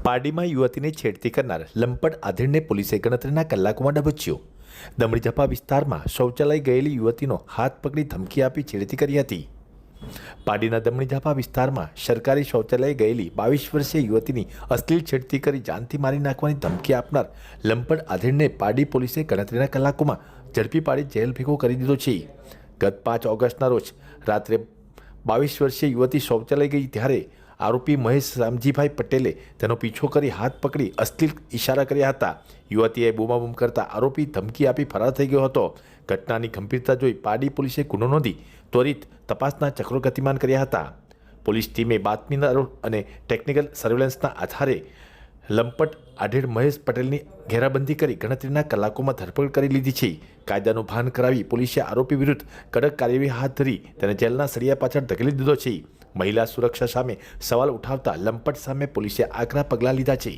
પારડીમાં યુવતીને છેડતી કરનાર લંપટ આધેડને પોલીસે ગણતરીના કલાકોમાં દબોચ્યો। દમડીઝાપા વિસ્તારમાં શૌચાલય ગયેલી યુવતીનો હાથ પકડી ધમકી આપી છેડતી કરી હતી। પારડીના દમડીઝાપા વિસ્તારમાં સરકારી શૌચાલય ગયેલી 22 વર્ષીય યુવતીની અશ્લીલ છેડતી કરી જાનથી મારી નાખવાની ધમકી આપનાર લંપટ આધેડને પારડી પોલીસે ગણતરીના કલાકોમાં ઝડપી પાડી જેલ ભેગો કરી દીધો છે। ગત 5 ઓગસ્ટના રોજ રાત્રે 22 વર્ષીય યુવતી શૌચાલય ગઈ ત્યારે આરોપી મહેશ રામજીભાઈ પટેલે તેનો પીછો કરી હાથ પકડી અશ્લીલ ઇશારા કર્યા હતા। યુવતીએ બૂમાબૂમ કરતા આરોપી ધમકી આપી ફરાર થઈ ગયો હતો। ઘટનાની ગંભીરતા જોઈ પારડી પોલીસે ગુનો નોંધી ત્વરિત તપાસના ચક્રો ગતિમાન કર્યા હતા। પોલીસ ટીમે બાતમીદારો અને ટેકનિકલ સર્વેલન્સના આધારે લંપટ આધેડ મહેશ પટેલની ઘેરાબંધી કરી ગણતરીના કલાકોમાં ધરપકડ કરી લીધી છે। કાયદાનું ભાન કરાવી પોલીસે આરોપી વિરુદ્ધ કડક કાર્યવાહી હાથ ધરી તેને જેલના સળિયા પાછળ ધકેલી દીધો છે। મહિલા સુરક્ષા સામે સવાલ ઉઠાવતા લંપટ સામે પોલીસે આકરા પગલાં લીધા છે।